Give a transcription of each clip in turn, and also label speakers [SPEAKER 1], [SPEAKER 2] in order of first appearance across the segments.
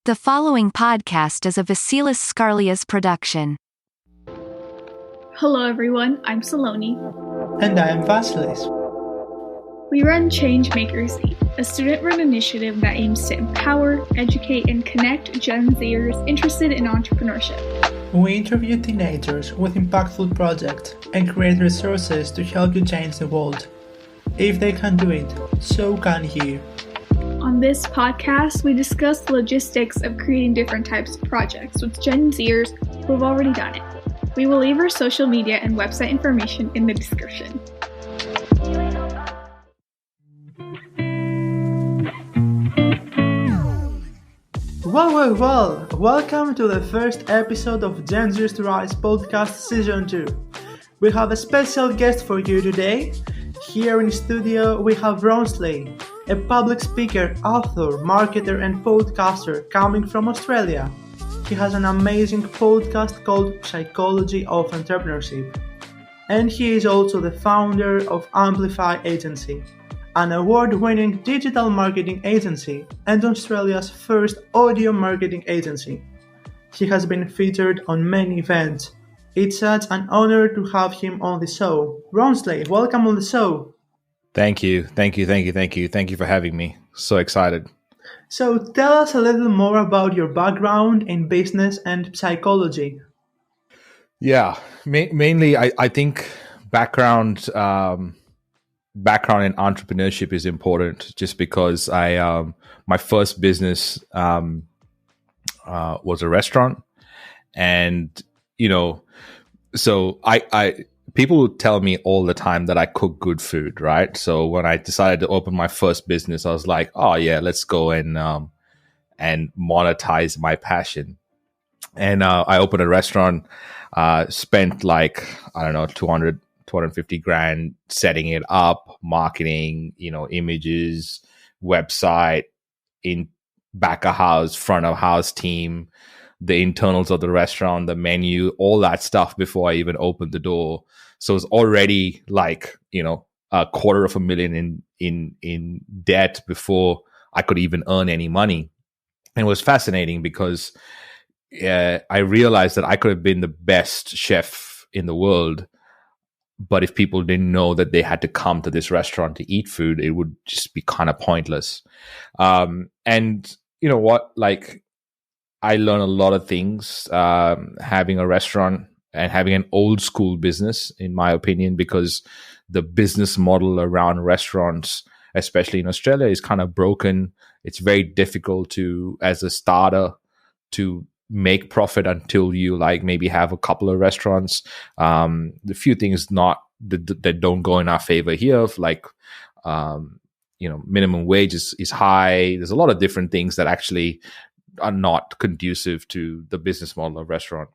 [SPEAKER 1] The following podcast is a Vasilis Skarlias production.
[SPEAKER 2] Hello everyone, I'm Saloni.
[SPEAKER 3] And I am Vasilis.
[SPEAKER 2] We run ChangemakerZ, a student-run initiative that aims to empower, educate, and connect GenZers interested in entrepreneurship.
[SPEAKER 3] We interview teenagers with impactful projects and create resources to help you change the world. If they can do it, so can you.
[SPEAKER 2] On this podcast, we discuss the logistics of creating different types of projects with GenZers who have already done it. We will leave our social media and website information in the description.
[SPEAKER 3] Well, welcome to the first episode of GenZers to Rise podcast season 2. We have a special guest for you today. Here in studio we have Ronsley, a public speaker, author, marketer and podcaster coming from Australia. He has an amazing podcast called Psychology of Entrepreneurship. And he is also the founder of Amplify agency, an award-winning digital marketing agency and Australia's first audio marketing agency. He has been featured on many events. It's such an honor to have him on the show. Ronsley, welcome on the show.
[SPEAKER 4] Thank you for having me. So excited.
[SPEAKER 3] So tell us a little more about your background in business and psychology.
[SPEAKER 4] Yeah, mainly I think background in entrepreneurship is important just because my first business was a restaurant, and so I people would tell me all the time that I cook good food, right? So when I decided to open my first business, I was like, oh yeah, let's go and monetize my passion. And I opened a restaurant, spent like, I don't know, 250 grand setting it up, marketing, images, website, in back of house, front of house team, the internals of the restaurant, the menu, all that stuff before I even opened the door. So it's already like, $250,000 in debt before I could even earn any money. And it was fascinating because I realized that I could have been the best chef in the world, but if people didn't know that they had to come to this restaurant to eat food, it would just be kind of pointless. And you know what? Like, I learned a lot of things having a restaurant and having an old school business, in my opinion, because the business model around restaurants, especially in Australia, is kind of broken. It's very difficult to, as a starter, to make profit until you like maybe have a couple of restaurants. The few things that don't go in our favor here, like minimum wage is high. There's a lot of different things that actually are not conducive to the business model of restaurant.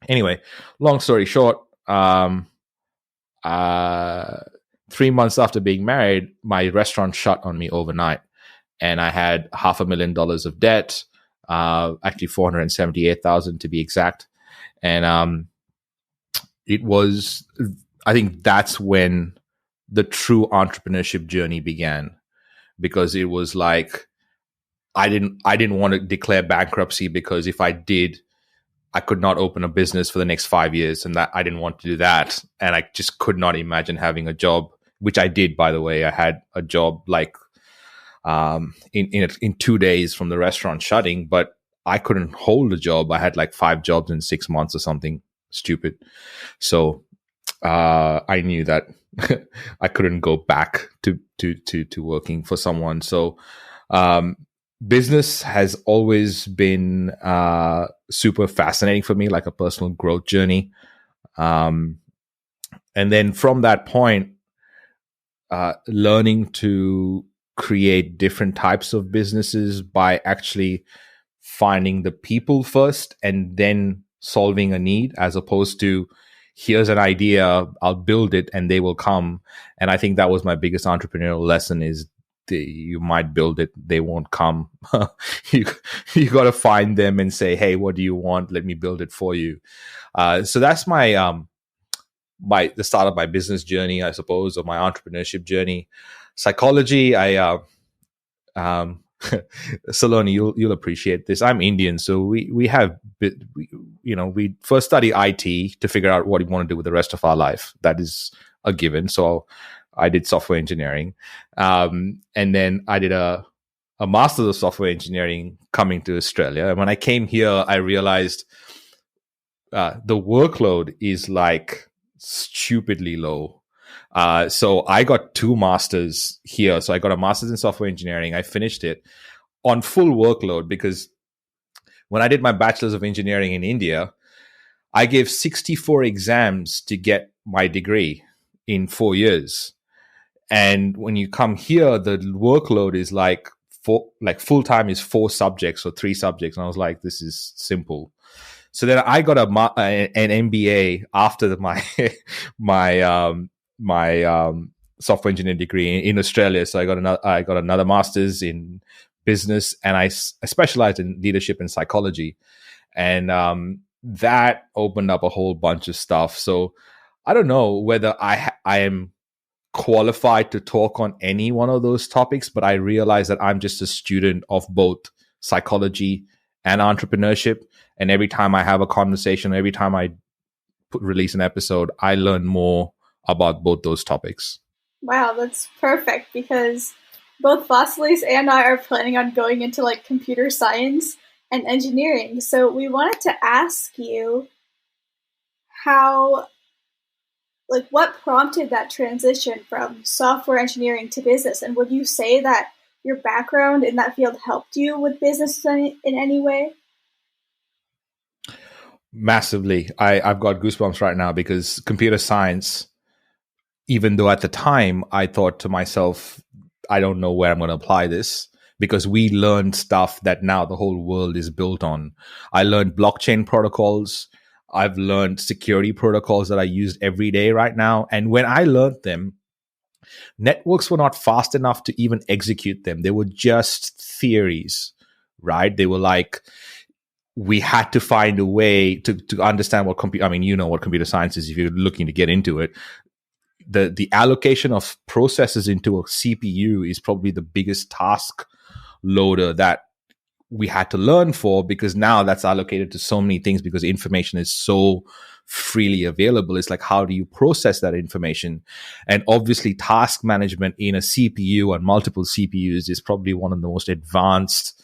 [SPEAKER 4] Anyway, long story short, 3 months after being married, my restaurant shut on me overnight, and I had $500,000 of debt. Actually 478,000 to be exact. And I think that's when the true entrepreneurship journey began, because it was like I didn't want to declare bankruptcy, because if I did, I could not open a business for the next 5 years, and that I didn't want to do that. And I just could not imagine having a job, which I did, by the way. I had a job like in 2 days from the restaurant shutting, but I couldn't hold a job. I had like 5 jobs in 6 months or something stupid. So I knew that I couldn't go back to working for someone. So business has always been super fascinating for me, like a personal growth journey. And then from that point, learning to create different types of businesses by actually finding the people first and then solving a need, as opposed to here's an idea, I'll build it and they will come. And I think that was my biggest entrepreneurial lesson, is you might build it, they won't come. you got to find them and say, hey, what do you want? Let me build it for you. So that's my the start of my business journey, I suppose, or my entrepreneurship journey. Psychology, I Saloni, you'll appreciate this. I'm Indian, so we first study IT to figure out what we want to do with the rest of our life. That is a given. So I did software engineering, and then I did a master's of software engineering coming to Australia. And when I came here, I realized the workload is like stupidly low. So I got 2 masters here. So I got a master's in software engineering. I finished it on full workload because when I did my bachelor's of engineering in India, I gave 64 exams to get my degree in 4 years. And when you come here, the workload is like full time is 4 subjects or 3 subjects. And I was like, this is simple. So then I got an MBA after my software engineering degree in Australia. So I got another master's in business, and I specialized in leadership and psychology, and that opened up a whole bunch of stuff. So I don't know whether I am qualified to talk on any one of those topics, but I realize that I'm just a student of both psychology and entrepreneurship. And every time I have a conversation, every time I release an episode, I learn more about both those topics.
[SPEAKER 2] Wow, that's perfect, because both Vasilis and I are planning on going into like computer science and engineering. So we wanted to ask you what prompted that transition from software engineering to business? And would you say that your background in that field helped you with business in any way?
[SPEAKER 4] Massively. I've got goosebumps right now because computer science, even though at the time I thought to myself, I don't know where I'm going to apply this, because we learned stuff that now the whole world is built on. I learned blockchain protocols. I've learned security protocols that I use every day right now. And when I learned them, networks were not fast enough to even execute them. They were just theories, right? They were like, we had to find a way to understand what what computer science is if you're looking to get into it. The allocation of processes into a CPU is probably the biggest task loader that we had to learn for, because now that's allocated to so many things because information is so freely available. It's like, how do you process that information? And obviously task management in a CPU and multiple CPUs is probably one of the most advanced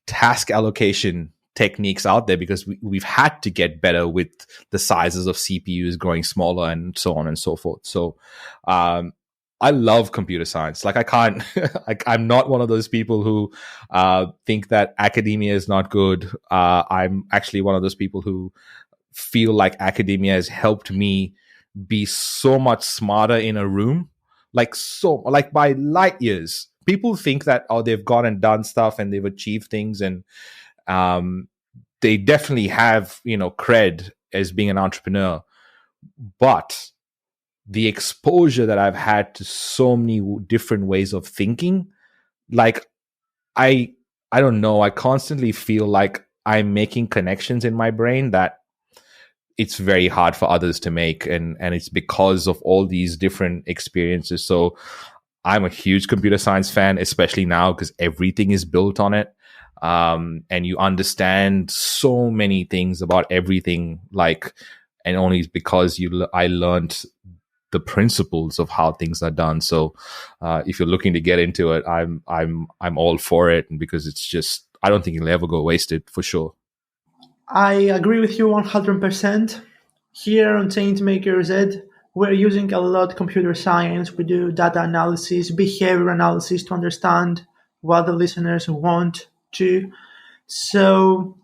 [SPEAKER 4] task allocation techniques out there, because we've had to get better with the sizes of CPUs growing smaller and so on and so forth. So I love computer science. Like, I can't, I'm not one of those people who think that academia is not good. I'm actually one of those people who feel like academia has helped me be so much smarter in a room, like by light years. People think that, they've gone and done stuff and they've achieved things, and they definitely have, cred as being an entrepreneur. But the exposure that I've had to so many different ways of thinking, like, I don't know, I constantly feel like I'm making connections in my brain that it's very hard for others to make, and it's because of all these different experiences. So I'm a huge computer science fan, especially now because everything is built on it. And you understand so many things about everything, and only because I learned the principles of how things are done. So if you're looking to get into it, I'm all for it, because it's just, I don't think it'll ever go wasted, for sure.
[SPEAKER 3] I agree with you 100%. Here on ChangemakerZ, we're using a lot computer science. We do data analysis, behavior analysis to understand what the listeners want to. So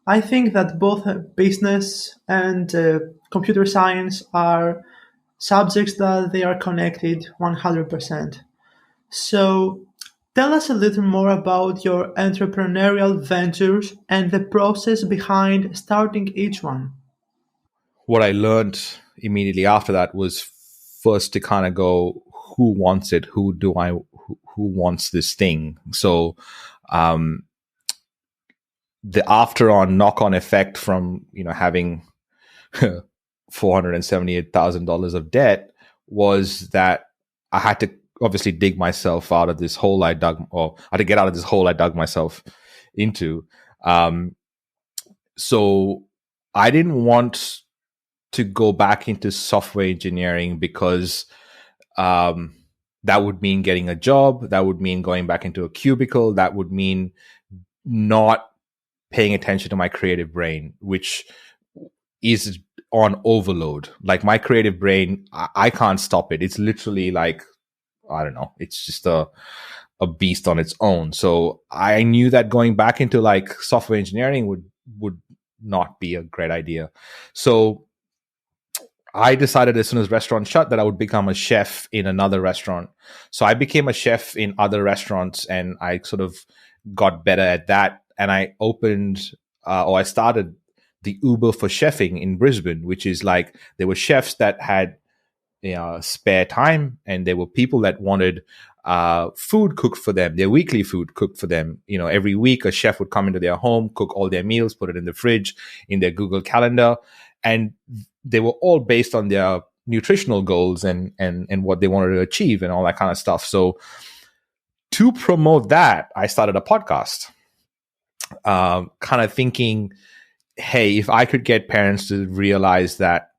[SPEAKER 3] I think that both business and computer science are subjects that they are connected 100%. So tell us a little more about your entrepreneurial ventures and the process behind starting each one.
[SPEAKER 4] What I learned immediately after that was first to kind of go, who wants it? Who wants this thing? So the after-on knock-on effect from having $478,000 of debt was that I had to obviously dig myself out of this hole I dug, or I had to get out of this hole I dug myself into. So I didn't want to go back into software engineering because that would mean getting a job. That would mean going back into a cubicle. That would mean not paying attention to my creative brain, which is on overload. Like my creative brain, I can't stop it. It's literally like, I don't know, it's just a beast on its own. So I knew that going back into like software engineering would not be a great idea. So I decided as soon as restaurants shut that I would become a chef in another restaurant. So I became a chef in other restaurants, and I sort of got better at that. And I I started the Uber for chefing in Brisbane, which is like there were chefs that had spare time, and there were people that wanted food cooked for them, their weekly food cooked for them. Every week a chef would come into their home, cook all their meals, put it in the fridge, in their Google Calendar, and they were all based on their nutritional goals and what they wanted to achieve and all that kind of stuff. So to promote that, I started a podcast, kind of thinking, hey, if I could get parents to realize that,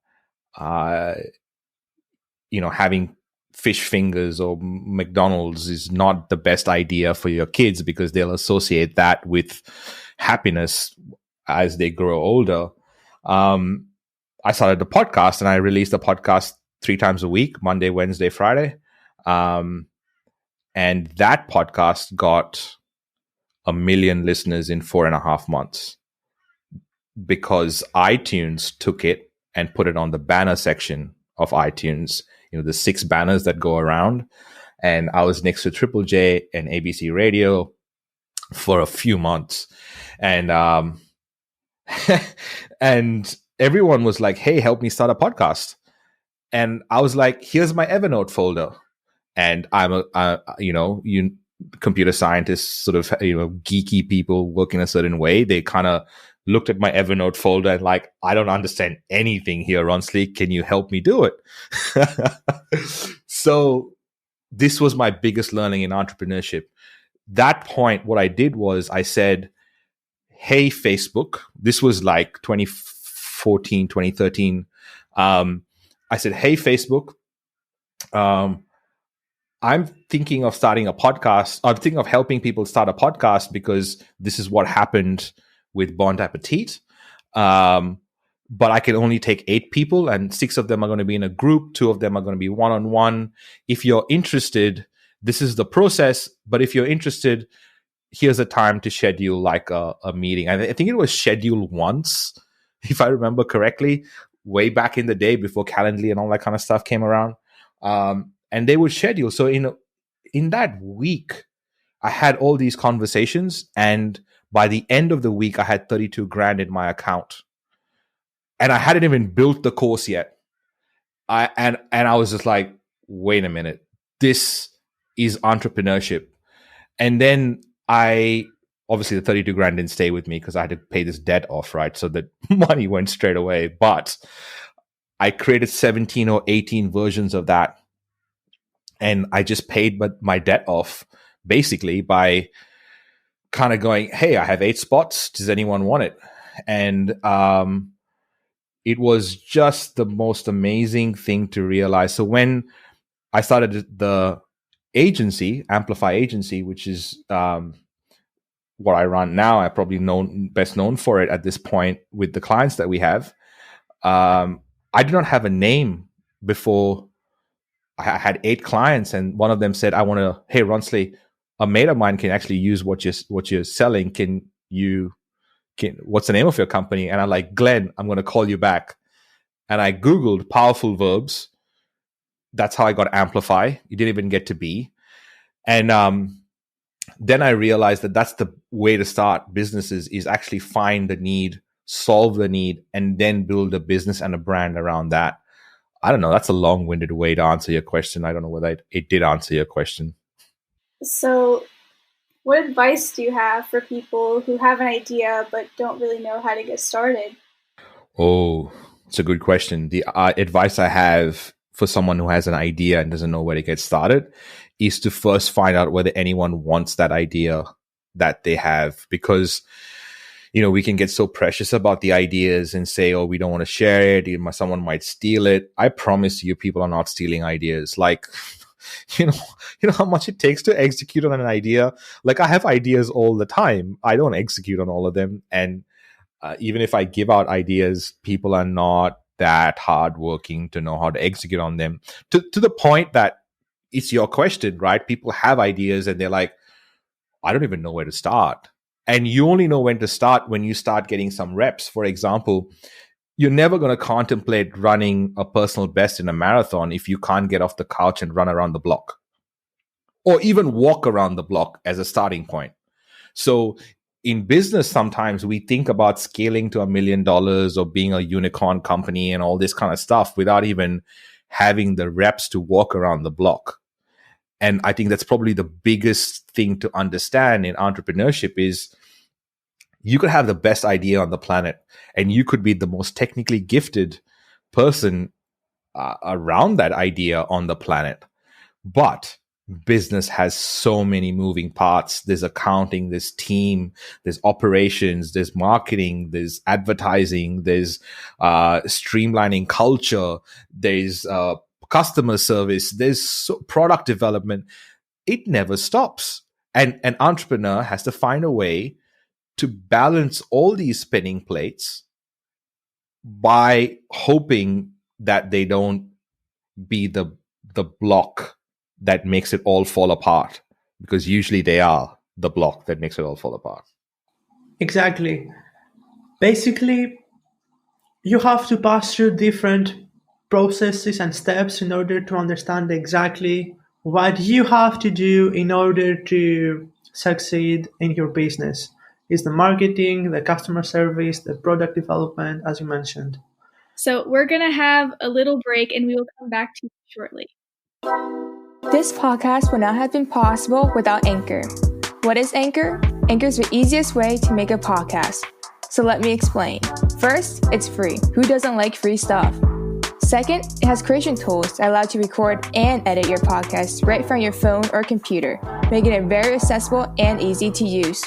[SPEAKER 4] having fish fingers or McDonald's is not the best idea for your kids because they'll associate that with happiness as they grow older. I started the podcast, and I released the podcast 3 times a week, Monday, Wednesday, Friday. And that podcast got 1 million listeners in 4.5 months because iTunes took it and put it on the banner section of iTunes, the 6 banners that go around. And I was next to Triple J and ABC Radio for a few months. And, and everyone was like, hey, help me start a podcast. And I was like, here's my Evernote folder. And I'm computer scientists, sort of, geeky people work in a certain way. They kind of looked at my Evernote folder and like, I don't understand anything here, Ronsley. Can you help me do it? So this was my biggest learning in entrepreneurship. That point, what I did was I said, hey, Facebook, this was like 2014, 2013. I said, hey, Facebook, I'm thinking of starting a podcast. I'm thinking of helping people start a podcast because this is what happened with Bon Appetit. But I can only take 8 people, and 6 of them are going to be in a group. 2 of them are going to be one-on-one. If you're interested, this is the process. But if you're interested, here's a time to schedule like a meeting. I think it was scheduled once, if I remember correctly, way back in the day before Calendly and all that kind of stuff came around. And they would schedule. So in that week, I had all these conversations, and by the end of the week, I had 32 grand in my account. And I hadn't even built the course yet. And I was just like, wait a minute, this is entrepreneurship. And then obviously the 32 grand didn't stay with me because I had to pay this debt off, right? So the money went straight away. But I created 17 or 18 versions of that. And I just paid my debt off basically by kind of going, hey, I have 8 spots. Does anyone want it? And it was just the most amazing thing to realize. So when I started the agency, Amplify Agency, which is what I run now, I'm probably best known for it at this point with the clients that we have. I did not have a name before. I had 8 clients, and one of them said, hey, Ronsley, a mate of mine can actually use what you're selling. What's the name of your company? And I'm like, Glenn, I'm going to call you back. And I Googled powerful verbs. That's how I got Amplify. You didn't even get to be. And then I realized that that's the way to start businesses, is actually find the need, solve the need, and then build a business and a brand around that. I don't know. That's a long-winded way to answer your question. I don't know whether it did answer your question.
[SPEAKER 2] So what advice do you have for people who have an idea but don't really know how to get started?
[SPEAKER 4] Oh, it's a good question. The advice I have for someone who has an idea and doesn't know where to get started is to first find out whether anyone wants that idea that they have, because we can get so precious about the ideas and say, oh, we don't want to share it, someone might steal it. I promise you, people are not stealing ideas. Like, you know how much it takes to execute on an idea. Like, I have ideas all the time. I don't execute on all of them. And even if I give out ideas, people are not that hardworking to know how to execute on them, to the point that it's your question, right? People have ideas and they're like, I don't even know where to start. And you only know when to start when you start getting some reps. For example, you're never going to contemplate running a personal best in a marathon if you can't get off the couch and run around the block, or even walk around the block as a starting point. So in business, sometimes we think about scaling to $1 million or being a unicorn company and all this kind of stuff without even having the reps to walk around the block. And I think that's probably the biggest thing to understand in entrepreneurship is you could have the best idea on the planet and you could be the most technically gifted person around that idea on the planet. But business has so many moving parts. There's accounting, there's team, there's operations, there's marketing, there's advertising, there's streamlining culture, there's customer service, there's product development. It never stops. And an entrepreneur has to find a way to balance all these spinning plates by hoping that they don't be the block that makes it all fall apart, because usually they are the block that makes it all fall apart.
[SPEAKER 3] Exactly. Basically, you have to pass through different processes and steps in order to understand exactly what you have to do in order to succeed in your business. Is the marketing, the customer service, the product development, as you mentioned.
[SPEAKER 2] So we're going to have a little break and we will come back to you shortly.
[SPEAKER 5] This podcast would not have been possible without Anchor. What is Anchor? Anchor is the easiest way to make a podcast. So let me explain. First, it's free. Who doesn't like free stuff? Second, it has creation tools that allow you to record and edit your podcast right from your phone or computer, making it very accessible and easy to use.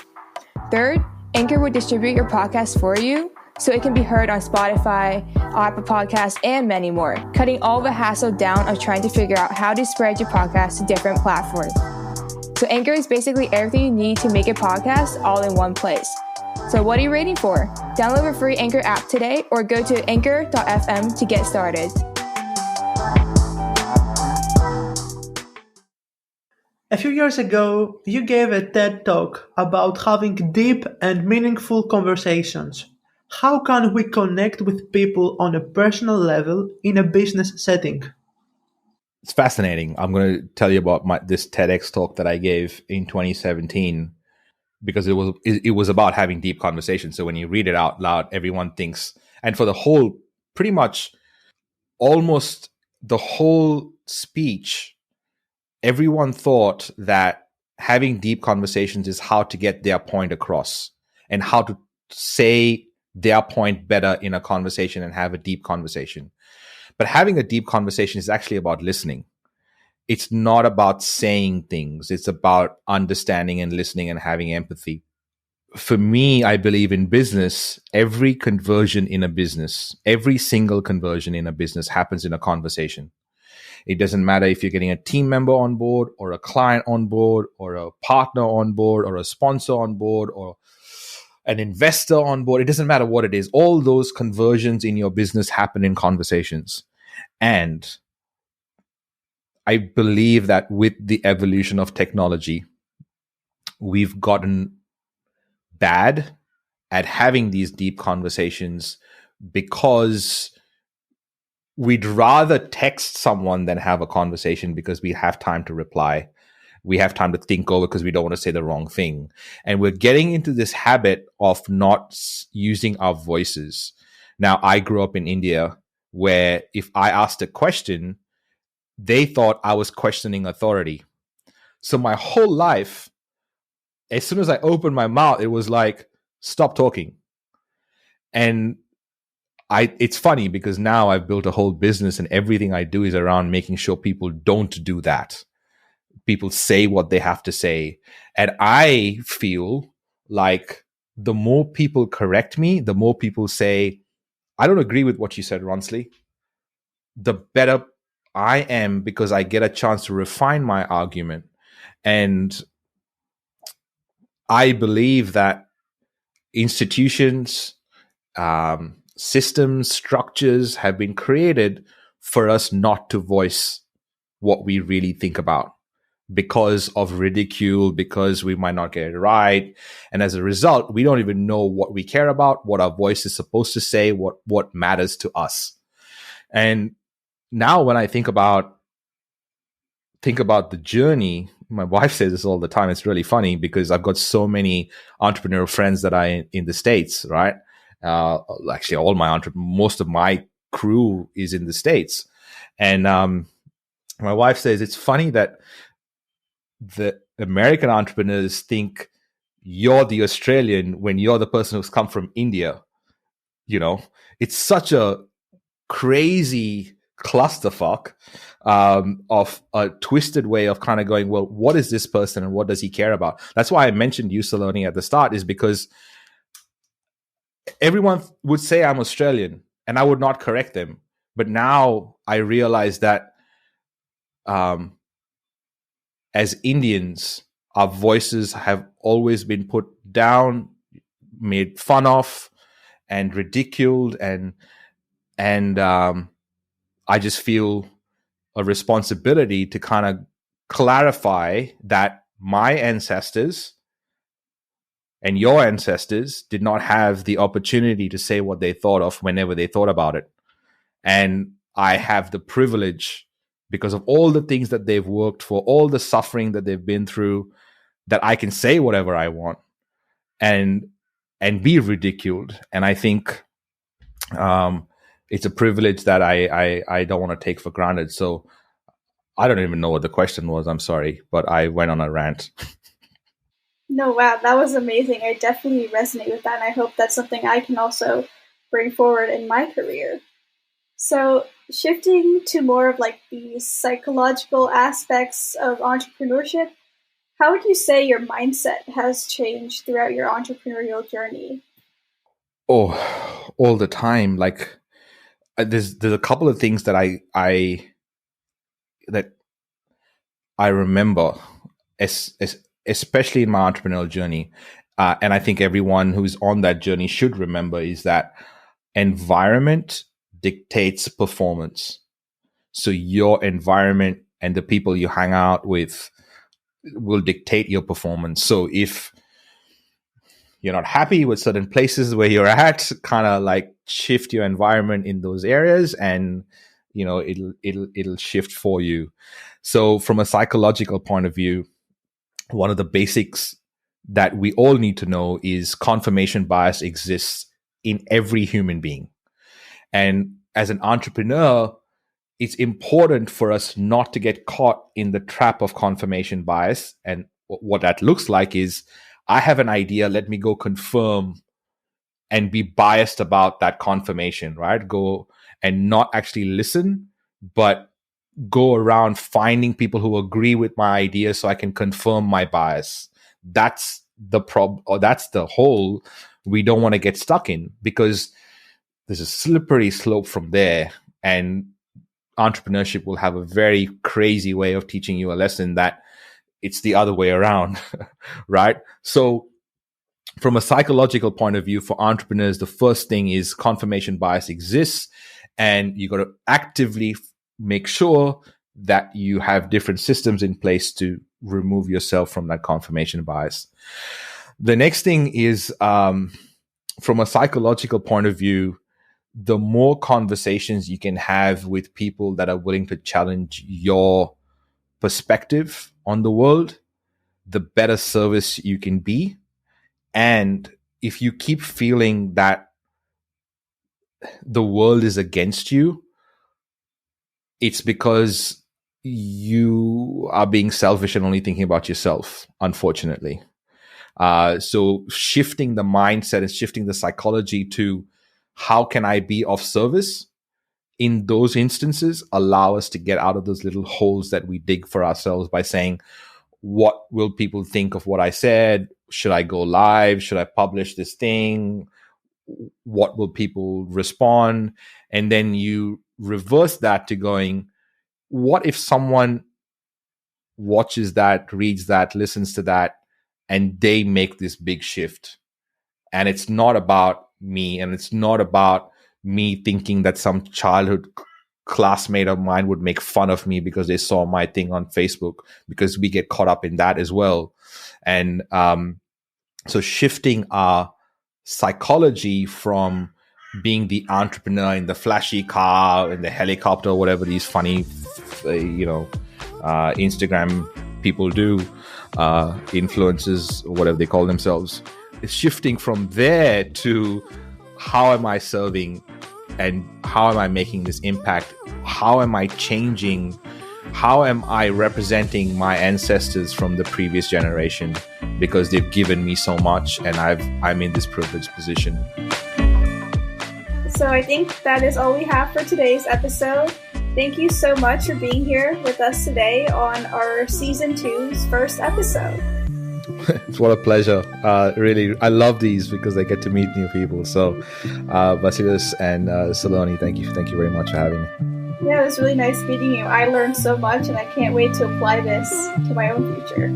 [SPEAKER 5] Third, Anchor will distribute your podcast for you, so it can be heard on Spotify, Apple Podcasts, and many more, cutting all the hassle down of trying to figure out how to spread your podcast to different platforms. So Anchor is basically everything you need to make a podcast all in one place. So what are you waiting for? Download the free Anchor app today or go to anchor.fm to get started.
[SPEAKER 3] A few years ago, you gave a TED Talk about having deep and meaningful conversations. How can we connect with people on a personal level in a business setting?
[SPEAKER 4] It's fascinating. I'm going to tell you about this TEDx talk that I gave in 2017, because it was about having deep conversations. So when you read it out loud, everyone thinks, and for the whole, pretty much almost the whole speech, everyone thought that having deep conversations is how to get their point across and how to say their point better in a conversation and have a deep conversation. But having a deep conversation is actually about listening. It's not about saying things. It's about understanding and listening and having empathy. For me, I believe in business, every conversion in a business, every single conversion in a business happens in a conversation. It doesn't matter if you're getting a team member on board or a client on board or a partner on board or a sponsor on board or an investor on board. It doesn't matter what it is. All those conversions in your business happen in conversations. And I believe that with the evolution of technology, we've gotten bad at having these deep conversations because we'd rather text someone than have a conversation, because we have time to reply. We have time to think over because we don't want to say the wrong thing. And we're getting into this habit of not using our voices. Now, I grew up in India where if I asked a question, they thought I was questioning authority. So my whole life, as soon as I opened my mouth, it was like, stop talking. And it's funny because now I've built a whole business and everything I do is around making sure people don't do that. people say what they have to say. And I feel like the more people correct me, the more people say, I don't agree with what you said, Ronsley, the better I am, because I get a chance to refine my argument. And I believe that institutions, systems, structures have been created for us not to voice what we really think about because of ridicule, because we might not get it right. And as a result, we don't even know what we care about, what our voice is supposed to say, what matters to us. And now when I think about the journey, my wife says this all the time. It's really funny because I've got so many entrepreneurial friends that are in the States, right? Actually, most of my crew is in the States. And my wife says it's funny that the American entrepreneurs think you're the Australian when you're the person who's come from India. You know, it's such a crazy clusterfuck of a twisted way of kind of going, well, what is this person and what does he care about? That's why I mentioned user learning at the start, is because everyone would say I'm Australian and I would not correct them. But now I realize that as Indians, our voices have always been put down, made fun of, and ridiculed, and I just feel a responsibility to kind of clarify that my ancestors and your ancestors did not have the opportunity to say what they thought of whenever they thought about it. And I have the privilege, because of all the things that they've worked for, all the suffering that they've been through, that I can say whatever I want and be ridiculed. And I think it's a privilege that I don't want to take for granted. So I don't even know what the question was. I'm sorry, but I went on a rant.
[SPEAKER 2] No, wow, that was amazing. I definitely resonate with that, and I hope that's something I can also bring forward in my career. So shifting to more of like the psychological aspects of entrepreneurship, how would you say your mindset has changed throughout your entrepreneurial journey?
[SPEAKER 4] Oh, all the time. Like there's a couple of things that I remember, especially in my entrepreneurial journey, and I think everyone who's on that journey should remember, is that environment dictates performance. So your environment and the people you hang out with will dictate your performance. So if you're not happy with certain places where you're at, kind of like shift your environment in those areas, and you know it'll shift for you. So from a psychological point of view, one of the basics that we all need to know is confirmation bias exists in every human being. And as an entrepreneur, it's important for us not to get caught in the trap of confirmation bias. And what that looks like is, I have an idea, let me go confirm and be biased about that confirmation, right? Go and not actually listen, but go around finding people who agree with my idea so I can confirm my bias. That's the problem, or that's the hole we don't want to get stuck in, because there's a slippery slope from there. And entrepreneurship will have a very crazy way of teaching you a lesson that it's the other way around, right? So from a psychological point of view, for entrepreneurs, the first thing is confirmation bias exists, and you got to actively make sure that you have different systems in place to remove yourself from that confirmation bias. The next thing is, from a psychological point of view, the more conversations you can have with people that are willing to challenge your perspective on the world, the better service you can be. And if you keep feeling that the world is against you, it's because you are being selfish and only thinking about yourself, unfortunately. So shifting the mindset and shifting the psychology to how can I be of service in those instances allow us to get out of those little holes that we dig for ourselves by saying, what will people think of what I said? Should I go live? Should I publish this thing? What will people respond? And then you reverse that to going, what if someone watches that, reads that, listens to that, and they make this big shift? And it's not about me, and it's not about me thinking that some childhood classmate of mine would make fun of me because they saw my thing on Facebook, because we get caught up in that as well. And so shifting our psychology from being the entrepreneur in the flashy car, in the helicopter, whatever these funny, Instagram people do, influencers, whatever they call themselves, it's shifting from there to how am I serving and how am I making this impact? How am I changing? How am I representing my ancestors from the previous generation, because they've given me so much and I'm in this privileged position.
[SPEAKER 2] So I think that is all we have for today's episode. Thank you so much for being here with us today on our Season 2's first episode.
[SPEAKER 4] What a pleasure. Really, I love these because I get to meet new people. So Vasilis and Saloni, thank you very much for having me.
[SPEAKER 2] Yeah, it was really nice meeting you. I learned so much and I can't wait to apply this to my own future.